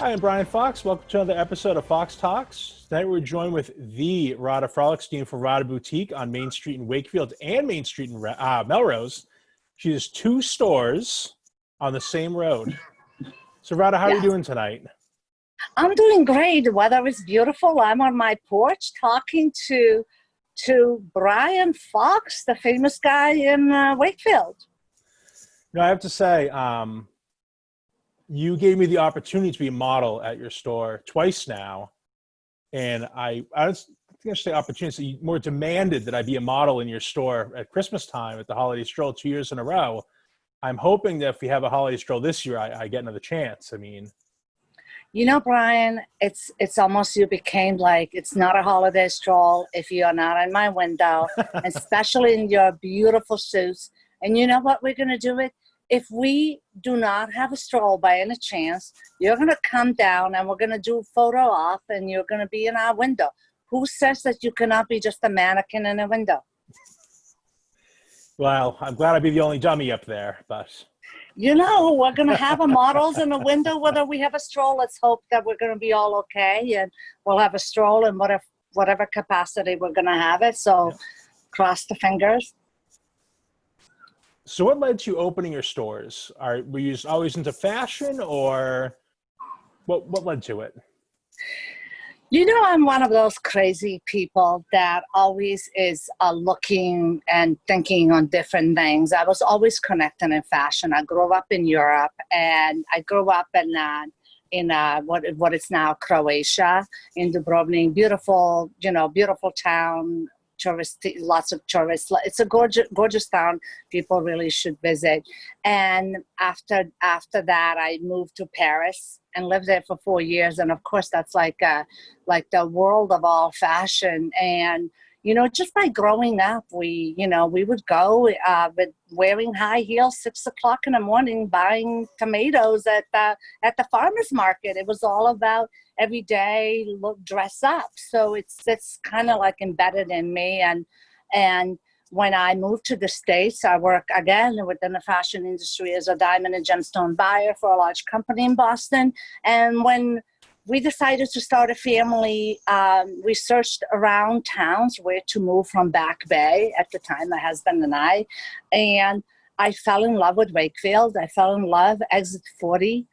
Hi, I'm Brian Fox. Welcome to another episode of Fox Talks. Tonight we're joined with the Rada Frolichstein from Rada Boutique on Main Street in Wakefield and Main Street in Melrose. She has two stores on the same road. So Rada, how are you doing tonight? I'm doing great. The weather is beautiful. I'm on my porch talking to Brian Fox, the famous guy in Wakefield. I have to say, you gave me the opportunity to be a model at your store twice now. And I think I should say opportunity, more demanded that I be a model in your store at Christmas time at the holiday stroll 2 years in a row. I'm hoping that if we have a holiday stroll this year, I get another chance. I mean, You know, Brian, it's almost you became like it's not a holiday stroll if you're not in my window, especially in your beautiful suits. And you know what we're gonna do it? If we do not have a stroll by any chance, you're gonna come down and we're gonna do a photo op and you're gonna be in our window. Who says that you cannot be just a mannequin in a window? well, I'm glad I'd be the only dummy up there, but You know, we're going to have a models in the window, whether we have a stroll. Let's hope that we're going to be all okay. And we'll have a stroll in whatever capacity we're going to have it. So cross the fingers. So what led to you opening your stores? Were you just always into fashion, or what led to it? You know, I'm one of those crazy people that always is looking and thinking on different things. I was always connecting in fashion. I grew up in Europe, and I grew up in what is now Croatia, in Dubrovnik. Beautiful, beautiful town. Tourist, lots of tourists. It's a gorgeous town. People really should visit. And after that, I moved to Paris and lived there for 4 years. And of course, that's like the world of all fashion. And just by growing up, we would go with wearing high heels, 6 o'clock in the morning, buying tomatoes at the farmer's market. It was all about every day dress up. So it's kind of like embedded in me. And when I moved to the States, I work again within the fashion industry as a diamond and gemstone buyer for a large company in Boston. And when we decided to start a family, we searched around towns where to move from Back Bay at the time, my husband and I. And I fell in love with Wakefield. I fell in love, exit 40,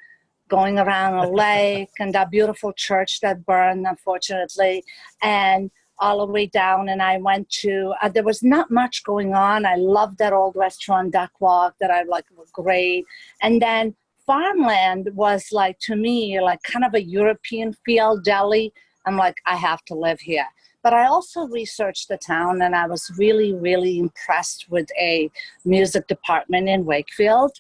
going around a lake and that beautiful church that burned, unfortunately, and all the way down. And I went to, there was not much going on. I loved that old restaurant, Duck Walk, that I like, was great. And then farmland was like, to me, like kind of a European feel deli. I'm like, I have to live here. But I also researched the town, and I was really, really impressed with a music department in Wakefield.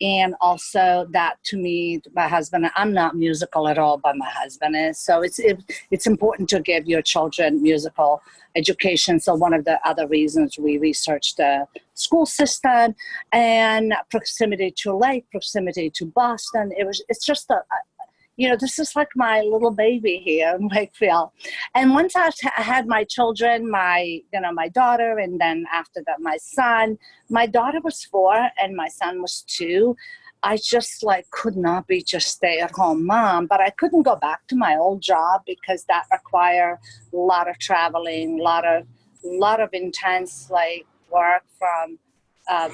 And also that, to me, my husband, I'm not musical at all, but my husband is. So it's important to give your children musical education. So one of the other reasons we researched the school system and proximity to lake, proximity to Boston. It's just this is like my little baby here in Wakefield. And once I had my children, my daughter, and then after that, my son. My daughter was 4 and my son was 2. I just could not be just stay-at-home mom, but I couldn't go back to my old job because that required a lot of traveling, a lot of intense work from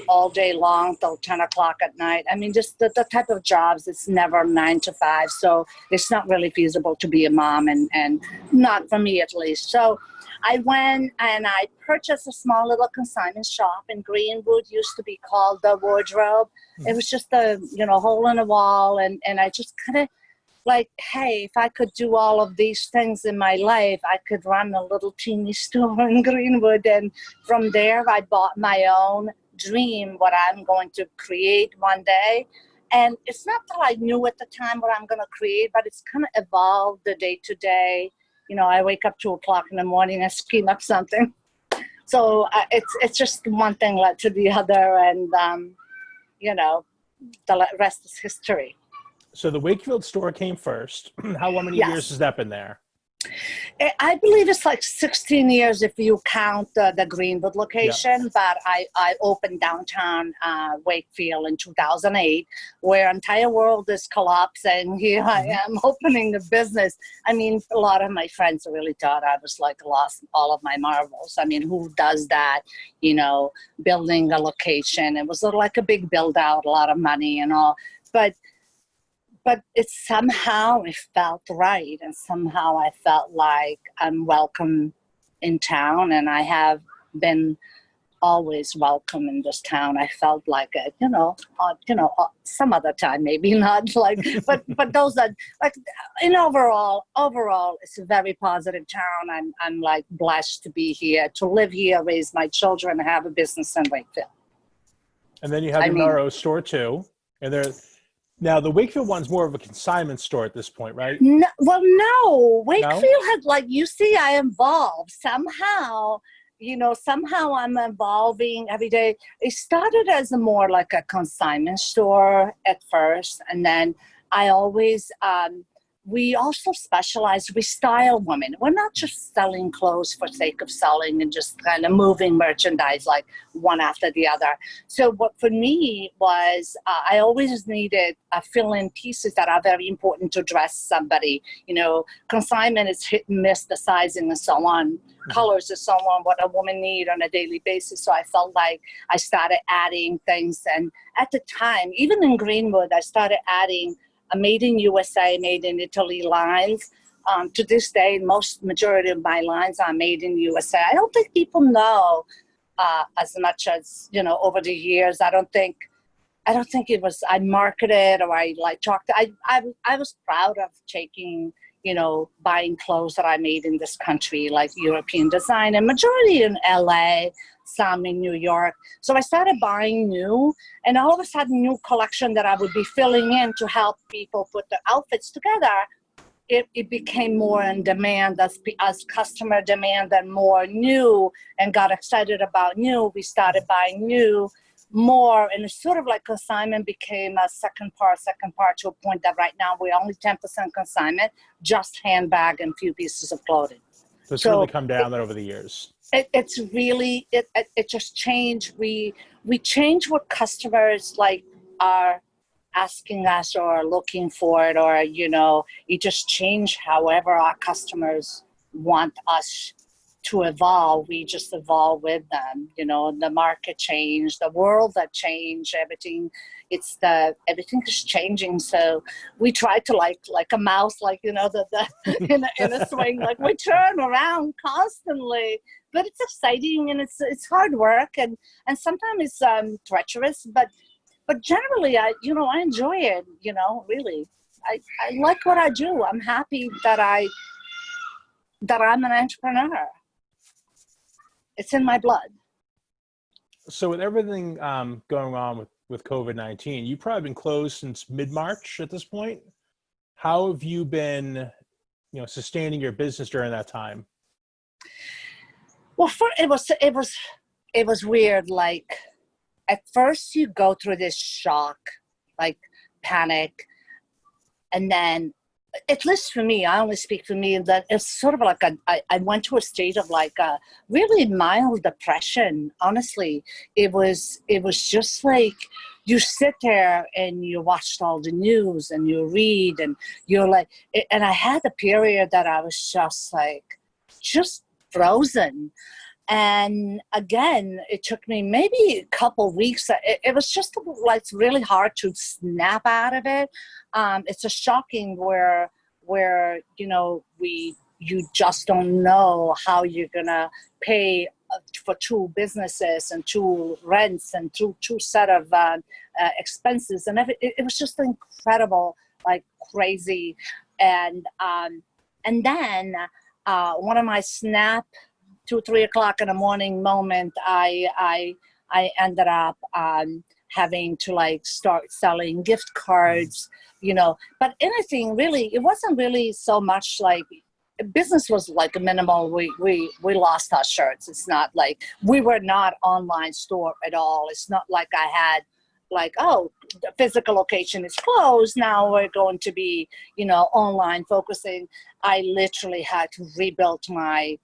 all day long till 10 o'clock at night. I mean, just the type of jobs, it's never 9 to 5. So it's not really feasible to be a mom, and not for me at least. So I went and I purchased a small little consignment shop in Greenwood, used to be called The Wardrobe. It was just a, hole in a wall. And I just kind of hey, if I could do all of these things in my life, I could run a little teeny store in Greenwood. And from there, I bought my own dream, what I'm going to create one day. And it's not that I knew at the time what I'm going to create, but it's kind of evolved the day to day. I wake up 2 o'clock in the morning and scheme up something. So it's just one thing led to the other, and the rest is history. So the Wakefield store came first. How many years has that been there? I believe it's like 16 years if you count the Greenwood Yeah. location, but I opened downtown Wakefield in 2008, where entire world is collapsing. Here I Hmm. am opening a business. I mean, a lot of my friends really thought I was like lost all of my marbles. I mean, who does that, building a location? It was sort of like a big build out, a lot of money and all. But it somehow it felt right, and somehow I felt like I'm welcome in town, and I have been always welcome in this town. I felt like it, some other time maybe not like, but those are like, in overall, it's a very positive town. I'm like blessed to be here, to live here, raise my children, have a business in Wakefield. And then you have I your mean, Melrose store too. And now the Wakefield one's more of a consignment store at this point, right? no, well, no, No? Wakefield had, like, you see, I evolved somehow. Somehow I'm evolving every day. It started as a more like a consignment store at first, and then I always we also specialize. We style women. We're not just selling clothes for sake of selling and just kind of moving merchandise like one after the other. So what for me was I always needed fill-in pieces that are very important to dress somebody. Consignment is hit and miss, the sizing and so on. Colors and so on, what a woman need on a daily basis. So I felt like I started adding things. And at the time, even in Greenwood, I started adding a made in USA, made in Italy lines. To this day, majority of my lines are made in USA. I don't think people know as much as, over the years. I don't think it was, I marketed or I like talked. I was proud of taking, buying clothes that I made in this country, like European design, and majority in LA, some in New York. So I started buying new, and all of a sudden, new collection that I would be filling in to help people put their outfits together. It became more in demand as customer demand and more new, and got excited about new. We started buying new more, and it's sort of like consignment became a second part to a point that right now we're only 10% consignment, just handbag and few pieces of clothing. So it's really come down over the years. It's really, it just changed. We change what customers like are asking us or looking for it, or you just change however our customers want us to evolve. We just evolve with them. The market changed, the world that changed, everything. Everything is changing. So we try to like a mouse, like in a swing, like we turn around constantly. But it's exciting, and it's hard work, and sometimes it's treacherous. But generally, I enjoy it. Really, I like what I do. I'm happy that I'm an entrepreneur. It's in my blood. So with everything going on with COVID-19, you've probably been closed since mid-March at this point. How have you been, sustaining your business during that time? Well, it was weird. Like, at first you go through this shock, like panic, and then, at least for me, I only speak for me, that it's sort of like I went to a state of like a really mild depression. Honestly, it was just like you sit there and you watched all the news and you read and you're like, and I had a period that I was just frozen. And again, it took me maybe a couple weeks. It was just like really hard to snap out of it. It's a shocking where you just don't know how you're gonna pay for two businesses and two rents and two set of expenses, and it was just incredible, like crazy. And then one of my snap 2-3 o'clock in the morning moment, I ended up having to like start selling gift cards, but anything really, it wasn't really so much like business was like minimal. We lost our shirts. It's not like we were not online store at all. It's not like I had like, oh, the physical location is closed. Now we're going to be, online focusing. I literally had to rebuild my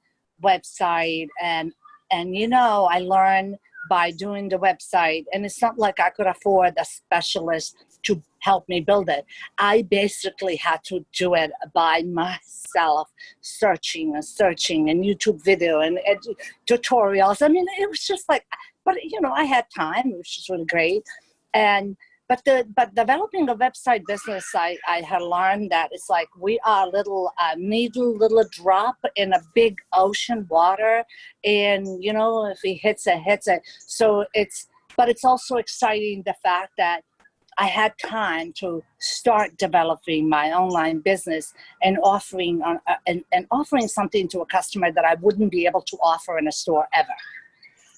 website, and I learned by doing the website, and it's not like I could afford a specialist to help me build it. I basically had to do it by myself, searching and YouTube video and tutorials. I mean, it was just like, but I had time, which is really great. But developing a website business, I had learned that it's like we are little little drop in a big ocean water, and if it hits it. So it's also exciting the fact that I had time to start developing my online business and offering something to a customer that I wouldn't be able to offer in a store ever.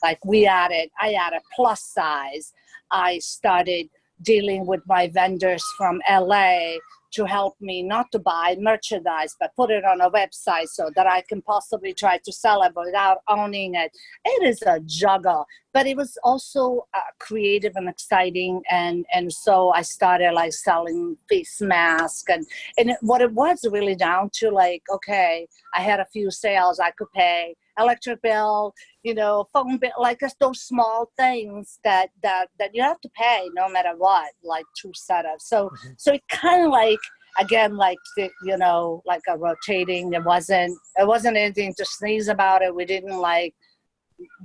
Like I added plus size. I started dealing with my vendors from LA to help me not to buy merchandise, but put it on a website so that I can possibly try to sell it without owning it. It is a juggle, but it was also creative and exciting. And so I started like selling face masks and what it was really down to like, okay, I had a few sales, I could pay electric bill, phone bill, like just those small things that you have to pay no matter what, like to set up. So it kind of like, again, like like a rotating. It wasn't anything to sneeze about it.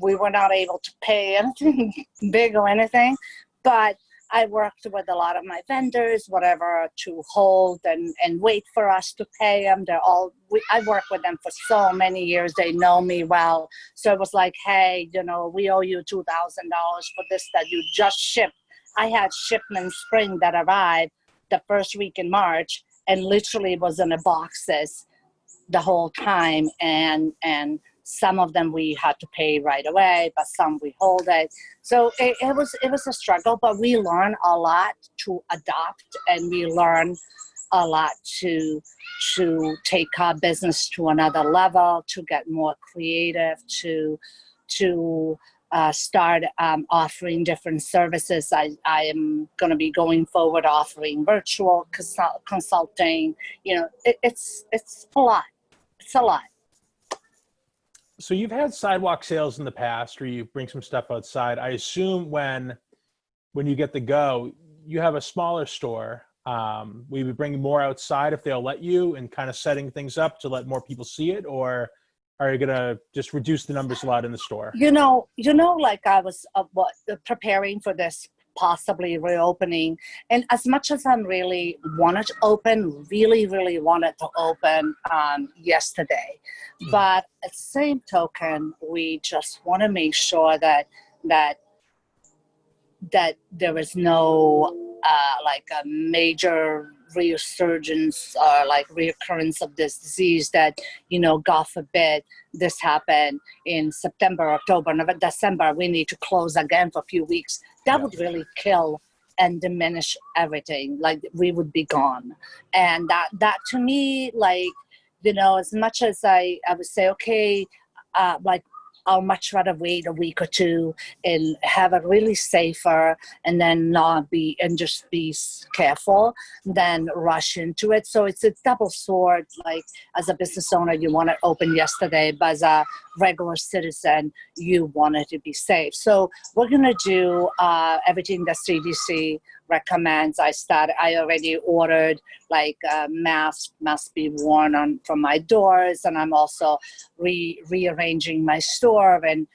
We were not able to pay anything big or anything, but I worked with a lot of my vendors, whatever, to hold and wait for us to pay them. I worked with them for so many years. They know me well. So it was like, hey, we owe you $2,000 for this that you just shipped. I had shipment spring that arrived the first week in March and literally was in the boxes the whole time. And some of them we had to pay right away, but some we hold it. So it was a struggle, but we learned a lot to adopt, and we learned a lot to take our business to another level, to get more creative, to start offering different services. I am going to be going forward offering virtual consulting. It's a lot. It's a lot. So you've had sidewalk sales in the past, or you bring some stuff outside. I assume when you get the go, you have a smaller store. Will you be bringing more outside if they'll let you, and kind of setting things up to let more people see it, or are you gonna just reduce the numbers a lot in the store? Like I was preparing for this possibly reopening, and as much as I'm really wanted to open yesterday, but at the same token, we just want to make sure that there is no like a major resurgence or like reoccurrence of this disease that, God forbid this happened in September, October, November, December, we need to close again for a few weeks. That would really kill and diminish everything. Like we would be gone. And that to me, like, as much as I would say, okay, like I'll much rather wait a week or two and have it really safer and then just be careful than rush into it. So it's a double sword. Like as a business owner, you want to open yesterday, but as a regular citizen, you want it to be safe. So we're going to do everything that CDC recommends. I already ordered like masks must be worn from my doors, and I'm also rearranging my store, and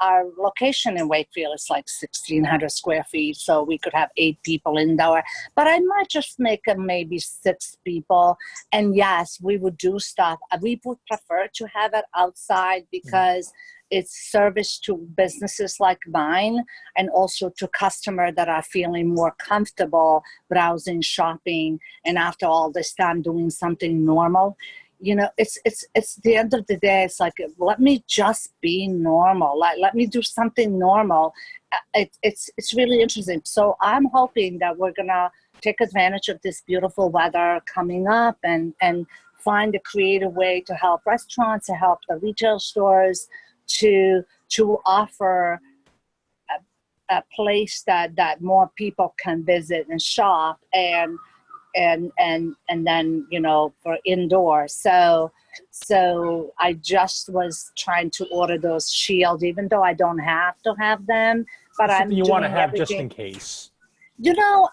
our location in Wakefield is like 1,600 square feet, so we could have 8 people indoor, but I might just make it maybe 6 people. And yes, we would do stuff. We would prefer to have it outside because it's service to businesses like mine, and also to customers that are feeling more comfortable browsing, shopping, and after all this time doing something normal. It's the end of the day. It's like, let me just be normal. Like, let me do something normal. It's really interesting. So I'm hoping that we're gonna take advantage of this beautiful weather coming up and find a creative way to help restaurants, to help the retail stores, to offer a place that more people can visit and shop, and then, for indoor. So I just was trying to order those shields, even though I don't have to have them, but That's I'm something you want to doing have just everything. in case.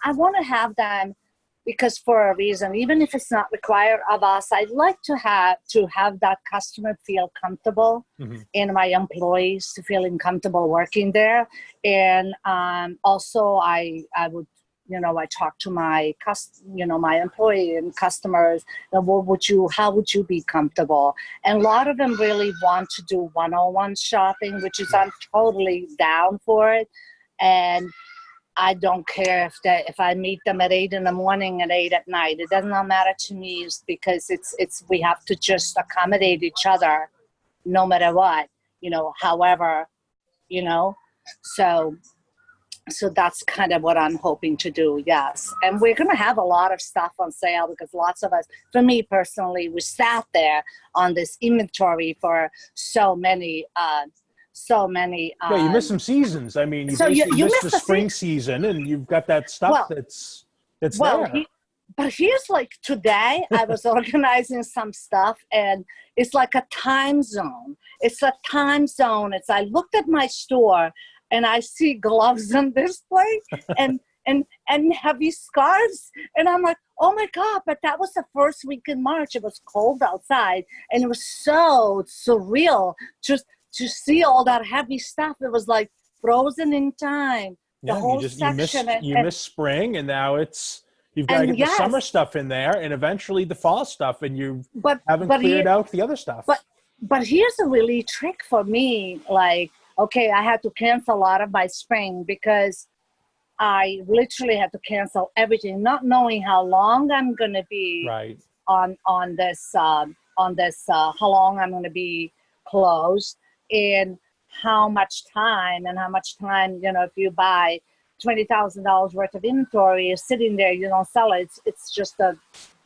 I want to have them because for a reason, even if it's not required of us, I'd like to have that customer feel comfortable, and my employees to feeling comfortable working there. And also I would, I talk to my my employee and customers, and how would you be comfortable? And a lot of them really want to do one-on-one shopping, which is I'm totally down for it. And I don't care if I meet them at 8 a.m. and 8 p.m. It does not matter to me, because we have to just accommodate each other, no matter what, however, so that's kind of what I'm hoping to do. Yes. And we're going to have a lot of stuff on sale, because lots of us, for me personally, we sat there on this inventory for so many. Yeah, you missed some seasons. I mean, you So basically you missed missed the the spring season, and you've got that stuff well, that's well, there. but here's like today I was organizing some stuff, and it's like a time zone. It's a time zone. I looked at my store and I see gloves on display and heavy scarves. And I'm like, oh my God, but that was the first week in March. It was cold outside, and it was so surreal just to see all that heavy stuff. It was like frozen in time. The Yeah, whole section. you missed spring, and now you've got to And get the summer yes, stuff in there, and eventually the fall stuff, and you but haven't but cleared here, out the other stuff. but here's a really trick for me. Like, okay, I had to cancel a lot of my spring because I literally had to cancel everything, not knowing how long I'm going to be right. on this how long I'm going to be closed, and how much time, if you buy $20,000 worth of inventory is sitting there, you don't sell it. It's just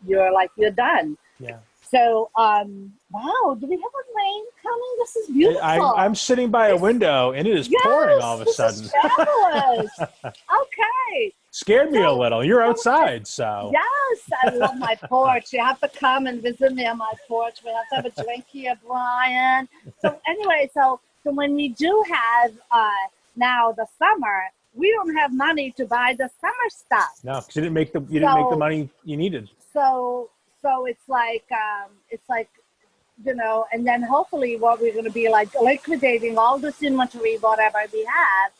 you're done. Yeah. So, wow, do we have a rain coming? This is beautiful. I'm sitting by a window, and it is pouring all of a This sudden. is fabulous. Okay. Scared me a So, little. You're outside, so. Yes, I love my porch. You have to come and visit me on my porch. We have to have a drink here, Brian. So anyway, so when we do have now the summer, we don't have money to buy the summer stuff. No, because you didn't make the money you needed. So it's like and then hopefully what we're going to be like liquidating all this inventory, whatever we have,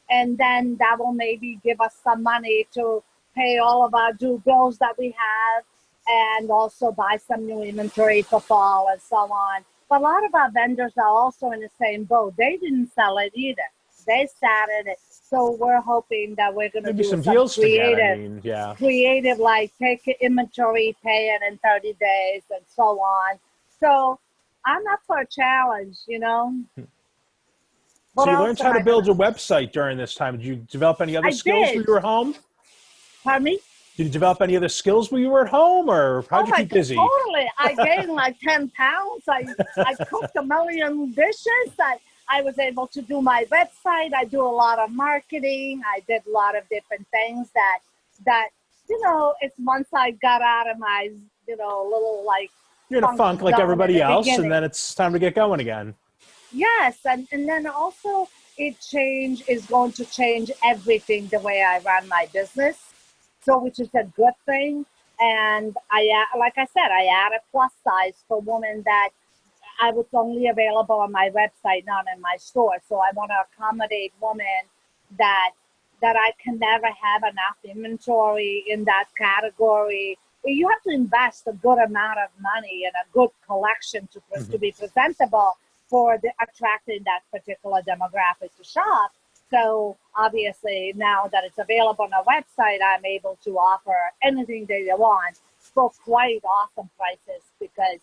and then that will maybe give us some money to pay all of our due bills that we have, and also buy some new inventory for fall and so on. But a lot of our vendors are also in the same boat. They didn't sell it either. They started it. So we're hoping that we're going to do some deals creative, together. I mean, yeah. creative, like take inventory, pay it in 30 days and so on. So I'm up for a challenge, So you learned how to build a website during this time. Did you develop any other skills when you were home? Pardon me? Did you develop any other skills when you were at home, or how'd you keep busy? Totally. I gained like 10 pounds. I cooked a million dishes. I was able to do my website. I do a lot of marketing. I did a lot of different things that it's once I got out of my, little like. You're in a funk like everybody else, beginning. and then it's time to get going again. Yes, and then also is going to change everything the way I run my business, so which is a good thing. And like I said, I added plus size for women that I was only available on my website, not in my store. So I want to accommodate women that I can never have enough inventory in that category. You have to invest a good amount of money in a good collection to be presentable for attracting that particular demographic to shop. So obviously now that it's available on our website, I'm able to offer anything they want for quite awesome prices, because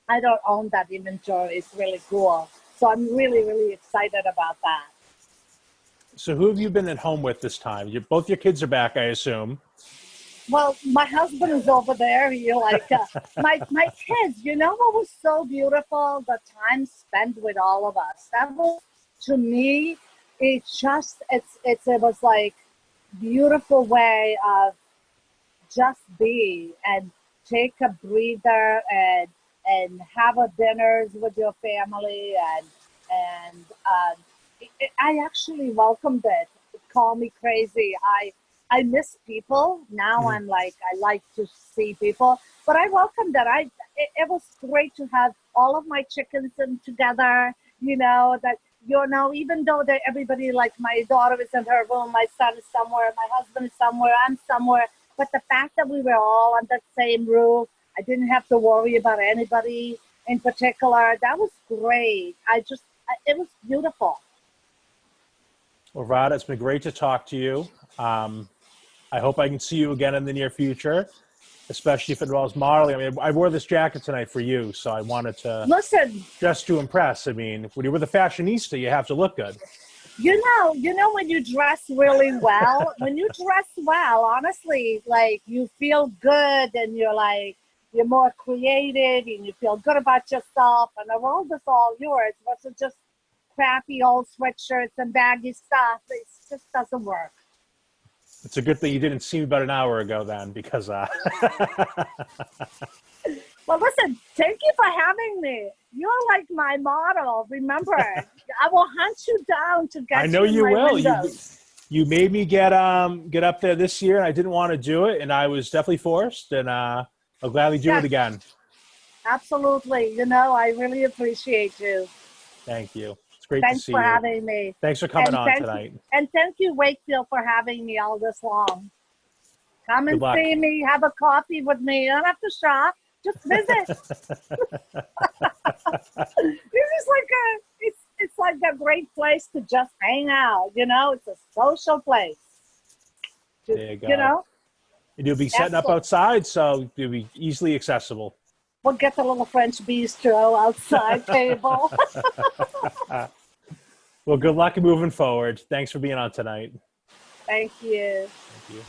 I don't own that inventory. It's really cool. So I'm really, really excited about that. So who have you been at home with this time? Both your kids are back, I assume. Well, my husband is over there. My kids, what was so beautiful? The time spent with all of us. That was, to me, It was like beautiful way of just be and take a breather and have a dinners with your family and I actually welcomed it. Call me crazy. I miss people. Now I'm like I like to see people, but I welcomed it. It was great to have all of my chickens in together. Even though everybody, like my daughter is in her room, my son is somewhere, my husband is somewhere, I'm somewhere. But the fact that we were all on that same roof, I didn't have to worry about anybody in particular. That was great. It was beautiful. Well, Rada, it's been great to talk to you. I hope I can see you again in the near future, especially if it involves modeling. I mean, I wore this jacket tonight for you, so I wanted to Listen, just to impress. I mean, when you're with a fashionista, you have to look good. You know when you dress really well, honestly, like you feel good and you're more creative and you feel good about yourself and the world is all yours versus just crappy old sweatshirts and baggy stuff. It just doesn't work. It's a good thing you didn't see me about an hour ago then, because Well, listen, thank you for having me. You're like my model. Remember, I will hunt you down to get I know you you in my will. windows. You made me get up there this year, and I didn't want to do it, and I was definitely forced, and I'll gladly do it again. Absolutely. I really appreciate you. Thank you. It's great to Thanks see for you. having me. Thanks for coming on tonight. And thank you, Wakefield, for having me all this long. Come and Good luck. see me, have a coffee with me. You don't have to shop. Just visit. It's like a great place to just hang out. It's a social place. There you go. And you'll be setting up outside, so you'll be easily accessible. We'll get the little French bistro outside table. Well, good luck moving forward. Thanks for being on tonight. Thank you. Thank you.